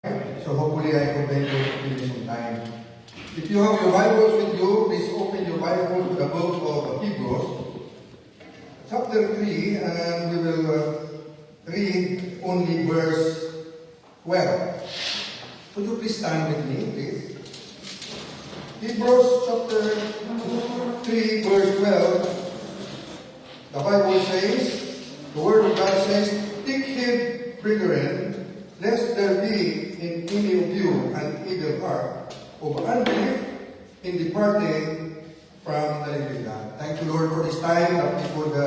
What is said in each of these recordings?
So hopefully I could be able to finish on time. If you have your Bibles with you, please open your Bible to the book of Hebrews, chapter 3, and we will read only verse 12. Would you please stand with me, please? Hebrews chapter 3, verse 12. The Bible says, the Word of God says, "Take heed, brethren, lest there be in any of you an evil heart of unbelief in departing from the living God." Thank you, Lord, for this time that we could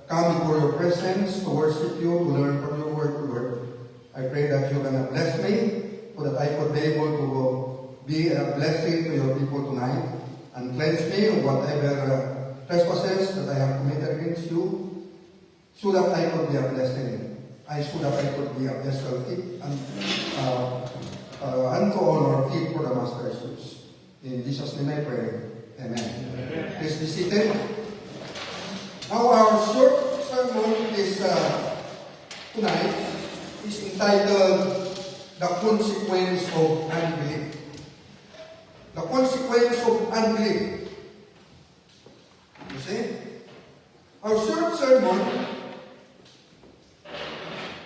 come before your presence to worship you, to learn from your word, Lord. I pray that you're going to bless me so that I could be able to be a blessing to your people tonight and cleanse me of whatever trespasses that I have committed against you, so that I could be a blessing. So that I could be a vessel fit and unto all our feet for the Master's use. In Jesus' name I pray. Amen. Please be seated. Now our short sermon is tonight is entitled "The Consequence of Unbelief." The consequence of unbelief. You see? Our short sermon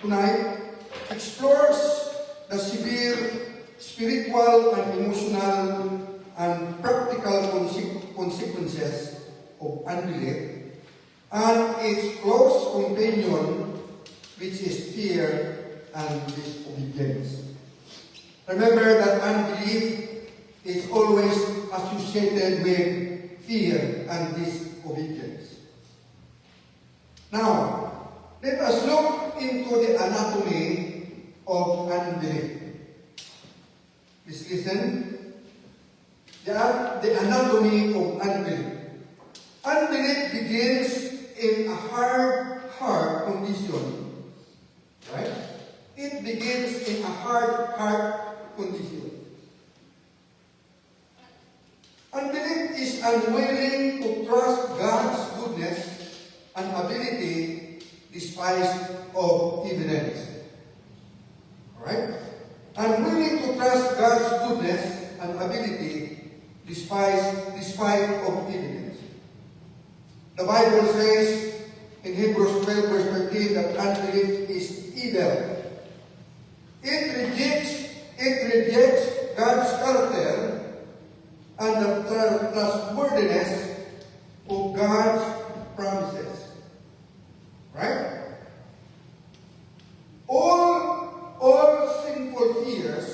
tonight explores the severe spiritual and emotional and practical consequences of unbelief and its close companion, which is fear and disobedience. Remember that unbelief is always associated with fear and disobedience. Now, let us look into the anatomy of unbelief. Please listen. The anatomy of unbelief. Unbelief begins in a hard heart condition. Right? It begins in a hard heart condition. Unbelief is unwilling to trust God's goodness and ability despite of evidence. Alright? Unwilling to trust God's goodness and ability despite of evidence. The Bible says in Hebrews 12 verse 13 that unbelief is evil. It rejects God's character and the trustworthiness of God's promises. Right? All sinful fears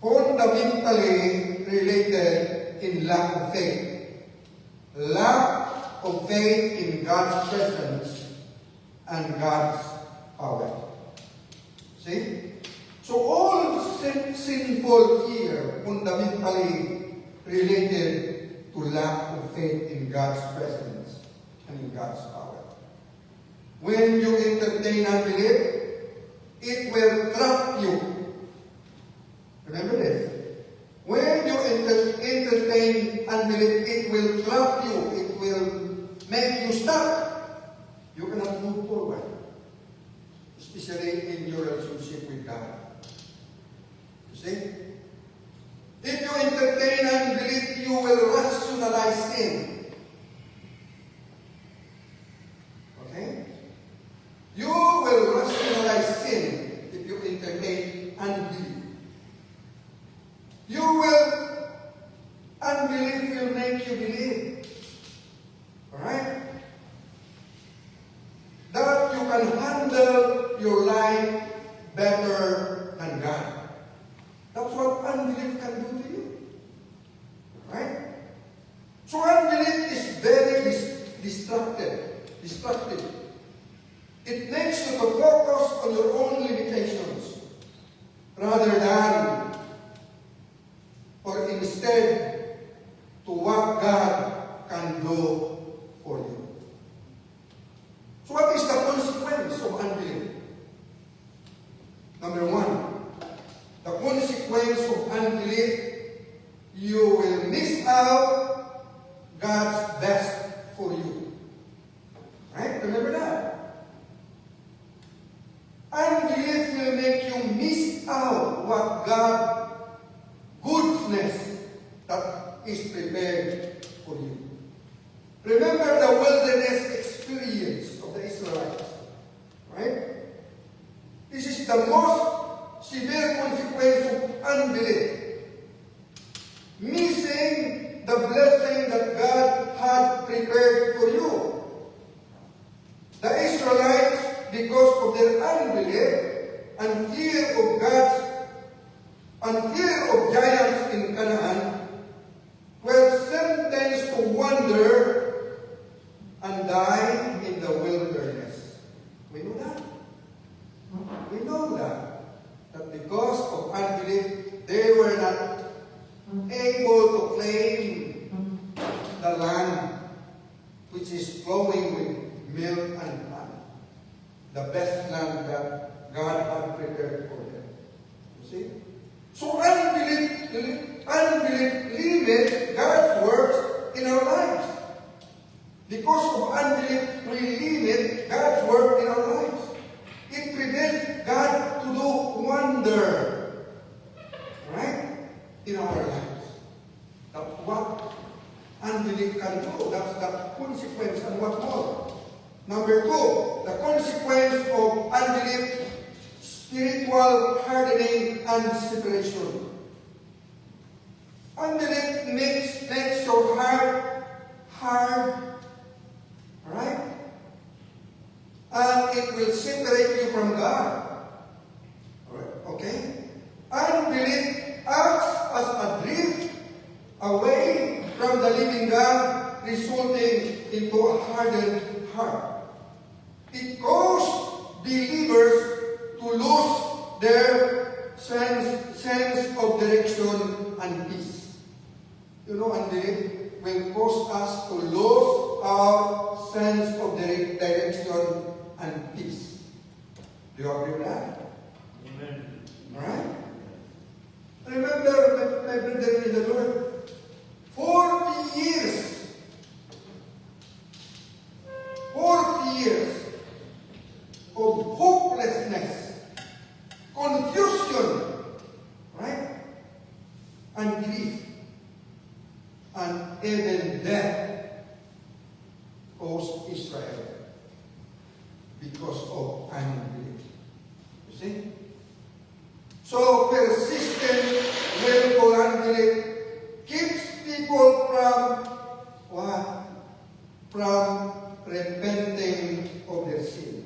fundamentally related in lack of faith. Lack of faith in God's presence and God's power. See? So all sinful fear fundamentally related to lack of faith in God's presence and in God's power. When you entertain unbelief, it will trap you. Remember this. When you entertain unbelief, it will trap you. It will make you stuck. You cannot move forward. Especially in your relationship with God. You see? If you entertain unbelief, you will rationalize sin. Okay? You will rationalize sin if you entertain unbelief. Unbelief will make you believe. Alright? That you can handle your life better than God. That's what unbelief can do to you. Right? So unbelief is very destructive. It makes you to focus on your own limitations rather than or instead to what God can do for you. So what is the consequence of unbelief? Number one, the consequence of unbelief, you will miss out God's best for you. Right? Remember that. Unbelief will make you miss out what God's goodness that is prepared for you. Remember the wilderness experience of the Israelites, right? This is the most severe consequence of unbelief. Missing the blessing that God had prepared for you. The Israelites, because of their unbelief and fear of God's and fear of giants in Canaan, were sentenced to wander and die in the wilderness. We know that. We know that. That because of unbelief, they were not able to claim the land which is flowing with milk and honey. The best land that God had prepared for them. You see? So unbelief limits God's works in our lives. Because of unbelief, we limit God's work in our lives. It prevents God to do wonder, right, in our lives. That's what unbelief can do. That's the consequence, and what more. Number two, the consequence of unbelief: spiritual hardening and separation. Unbelief makes your heart hard, right? And it will separate you from God. Alright, okay? Unbelief acts as a drift away from the living God, resulting into a hardened heart. It causes believers to lose their sense of direction and peace. You know, unbelief will cause us to lose our sense of direction and peace. Do you agree with that? Amen. Alright? Remember, my brother in the Lord, 40 years. 40 years of hopelessness, confusion, right? And grief, and even death caused Israel because of unbelief. You see? So persistent, willful unbelief keeps people from what? From repenting of their sin.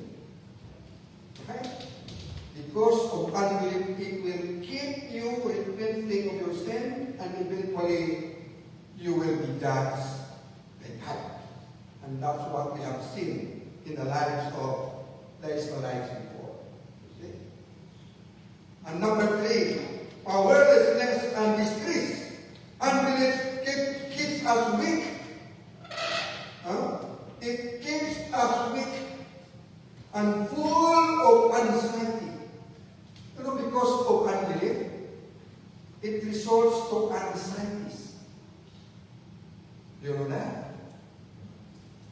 Right? Because of unbelief, it will keep you repenting of your sin, and eventually you will be judged by God. And that's what we have seen in the lives of the Israelites before. You see? And number three, powerlessness and distress. Unbelief keeps us weak. It keeps us weak and full of anxiety. You know, because of unbelief, it results to anxieties. Do you know that?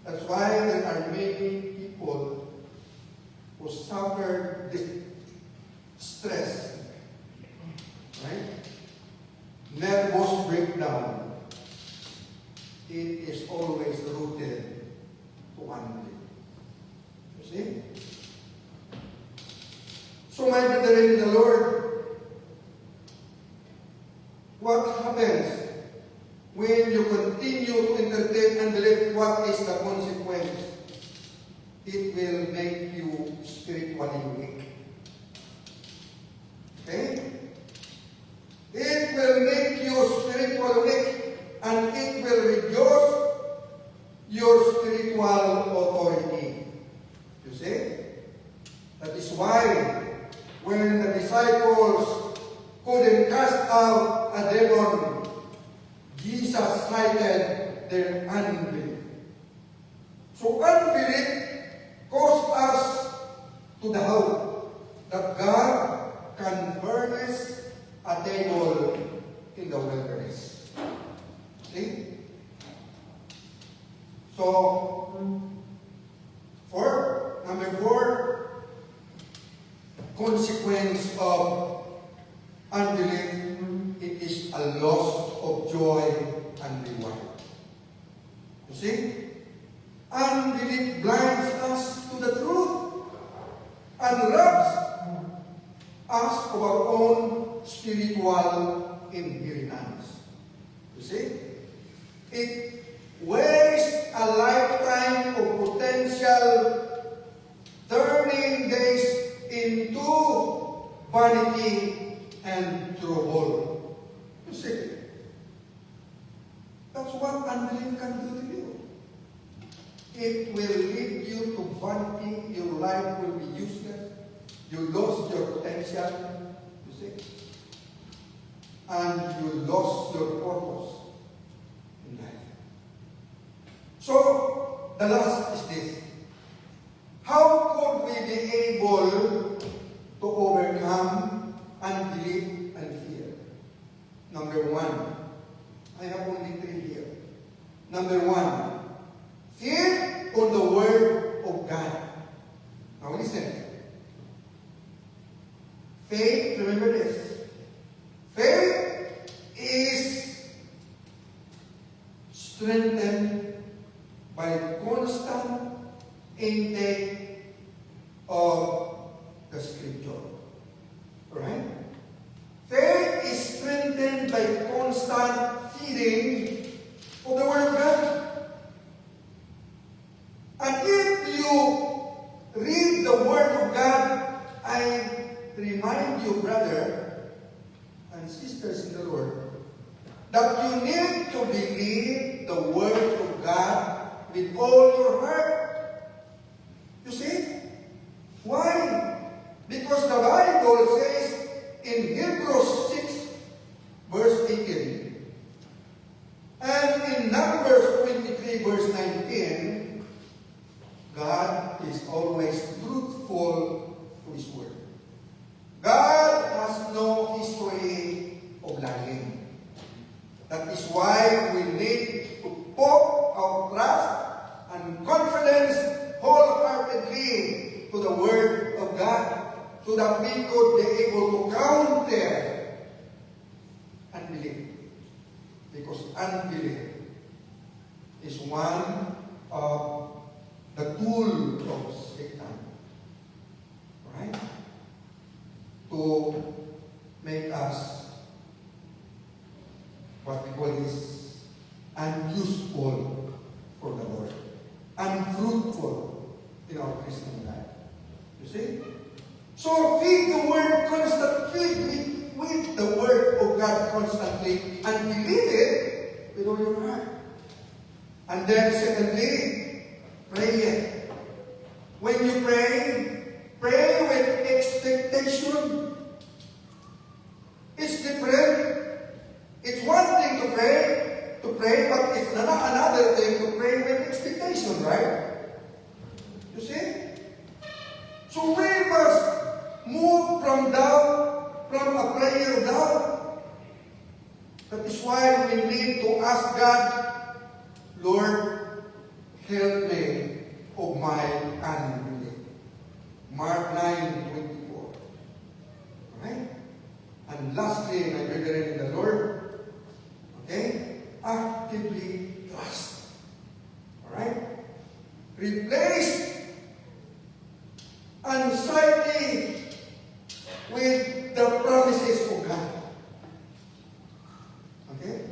That's why there are many people who suffer this stress, right? Nervous breakdown. It is always rooted to unbelief. You see? So, my brethren in the Lord, what happens when you continue to entertain unbelief? What is the consequence? It will make you spiritually weak. Okay? It will make you spiritually weak, and it will reduce your spiritual authority. You see? That is why when the disciples couldn't cast out a demon, Jesus cited their unbelief. So unbelief caused us to the hope that God can furnish a table in the wilderness. See? So, number four, consequence of of our own spiritual inheritance. You see? It wastes a lifetime of potential, turning days into vanity and trouble. You see? That's what unbelief can do to you. It will lead you to vanity. Your life will be useless. You lost your potential. You see? And you lost your purpose in life. So, the last is this. How could we be able to overcome unbelief and fear? Number one, I have only 3 here. Number one, fear on the Word of God. Now listen. Faith, remember this. Faith is strengthened by constant intake of the Scripture. Right? Faith is strengthened by constant feeding of the Word of God. And if you read the Word of God, I remind you, brother and sisters in the Lord, that you need to believe the Word of God with all your heart. You see? Why? Because the Bible says in Hebrews 6, verse 18, and in Numbers 23, verse 19, God is always truthful to His Word. God has no history of lying. That is why we need to put our trust and confidence wholeheartedly to the Word of God, so that we could be able to counter unbelief. Because unbelief is one of the tool of Satan, right? To make us what we call this unuseful for the Lord, unfruitful in our Christian life. You see? So feed the Word constantly, with the Word of God constantly, and believe it with all your heart. And then secondly, pray it. When you pray, pray with expectation. It's different. It's one thing to pray, but it's another thing to pray with expectation, right? You see? So we must move from doubt, from a prayer of doubt. That is why we need to ask God, Lord, help me of my unbelief. Mark 9:24. Right? And lastly, my brethren in the Lord, okay, actively trust. Alright? Replace anxiety with the promises of God. Okay?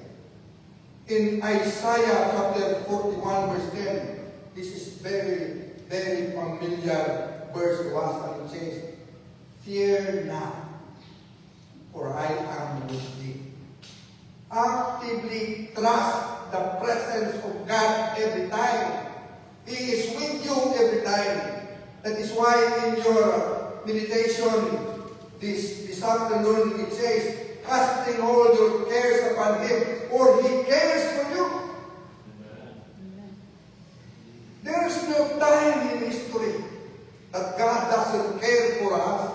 In Isaiah chapter 41, verse 10, this is very, very familiar verse to us, and it says, fear not, for I am with thee. Actively trust the presence of God every time. He is with you every time. That is why in your meditation this afternoon it says, casting all your cares upon Him, for He cares for you. Amen. There is no time in history that God doesn't care for us.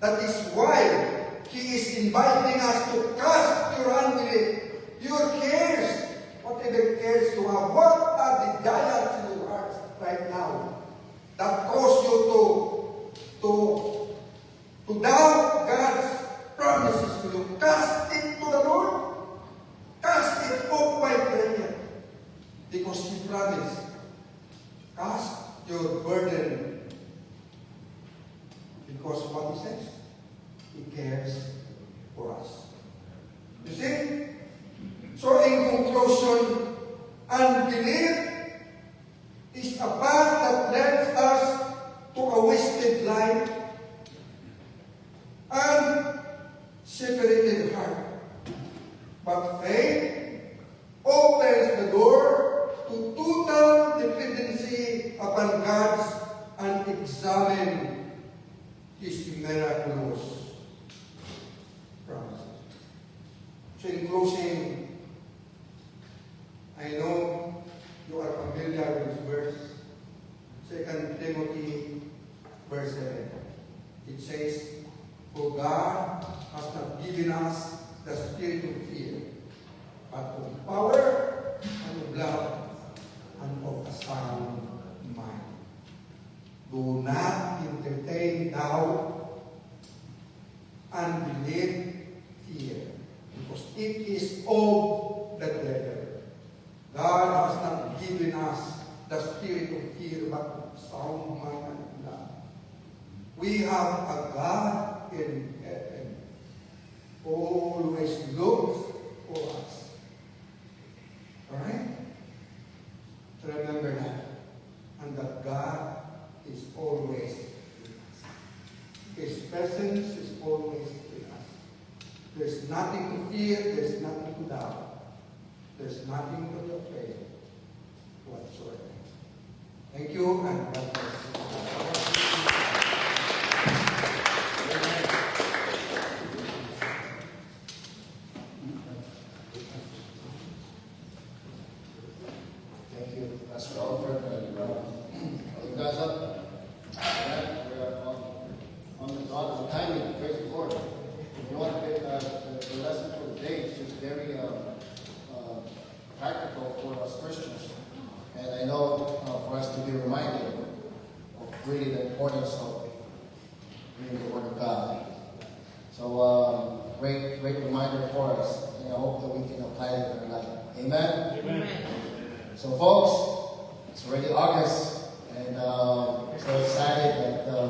That is why He is inviting us to cast your unbelief, your cares, whatever cares you have. What are the giants in your heart right now that cause you to doubt God's promises to you? Cast it to the Lord. Cast it off by prayer. Because He promised, cast your burden. Because what He says, He cares. separated heart. But faith opens the door to total dependency upon God's unexamined His miraculous promises. So in closing, I know you are familiar with this verse, 2 Timothy verse 7. It says, "For God has not given us the spirit of fear, but of power and of love and of a sound mind." Do not entertain doubt, unbelief, fear, because it is of the devil. God has not given us the spirit of fear, but of sound mind and love. We have a God in heaven who always looks for us. Alright? Remember that. And that God is always with us. His presence is always with us. There's nothing to fear, there's nothing to doubt. There's nothing to be afraid whatsoever. Thank you, and God bless you. Thank you, Pastor Oliver, and you guys up. We're on the dot of timing. Praise the Lord. You want to get the lesson for the day is just very practical for us Christians, and I know for us to be reminded of really the importance of reading the Word of God. So great reminder for us, and I hope that we can apply it in our life. Amen. Amen. So folks, it's already August, and I'm so excited that,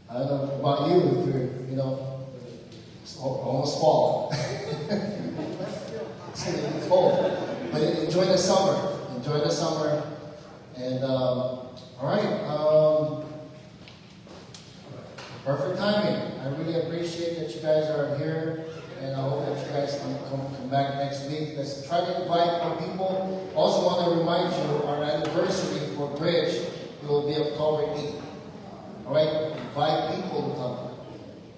I don't know about you, if you're, it's almost fall. It's cold, but enjoy the summer. Enjoy the summer, and all right, perfect timing. I really appreciate that you guys are here. And I hope that you guys can come back next week. Let's try to invite more people. Also want to remind you, our anniversary for Bridge will be October 8th. Alright? Invite people to come.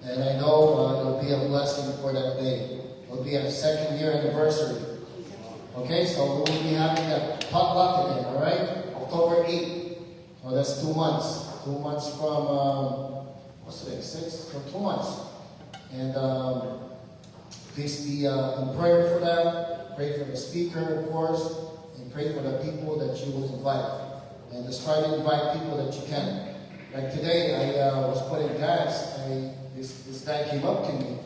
And I know it'll be a blessing for that day. It'll be our 2nd year anniversary. Okay, so we will be having a potluck again, alright? October 8th. So that's 2 months. 2 months from, what's today? 6? So 2 months. And please be in prayer for that. Pray for the speaker, of course, and pray for the people that you will invite. And just try to invite people that you can. Like today, I was putting gas. This guy came up to me.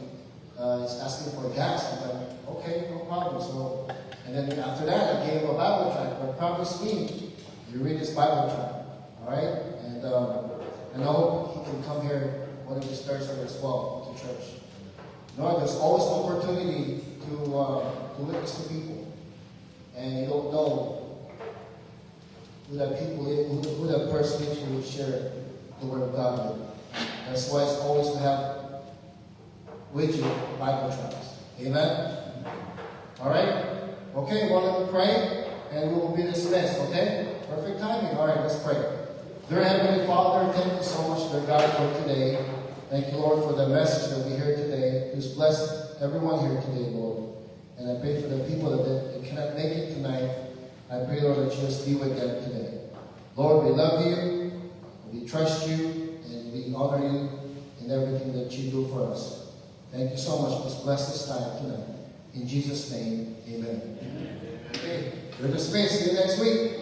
He's asking for gas. I'm like, okay, no problem. So, and then after that, I gave him a Bible tract. But promise me, you read this Bible tract, all right? And I hope he can come here one of these Thursdays as well to church. No, there's always an opportunity to witness to people, and you don't know who that people is, who that person is who will share the Word of God with. That's why it's always to have with you Bible tracts. Amen. All right. Okay. Well, let me pray, and we will be dismissed. Okay. Perfect timing. All right. Let's pray. Dear Heavenly Father, thank you so much, dear God, for today. Thank you, Lord, for the message that we hear today. Just bless everyone here today, Lord. And I pray for the people that cannot make it tonight. I pray, Lord, that you just be with them today. Lord, we love you, we trust you, and we honor you in everything that you do for us. Thank you so much. Just bless this time tonight. In Jesus' name, amen. Okay, you're dismissed. See you next week.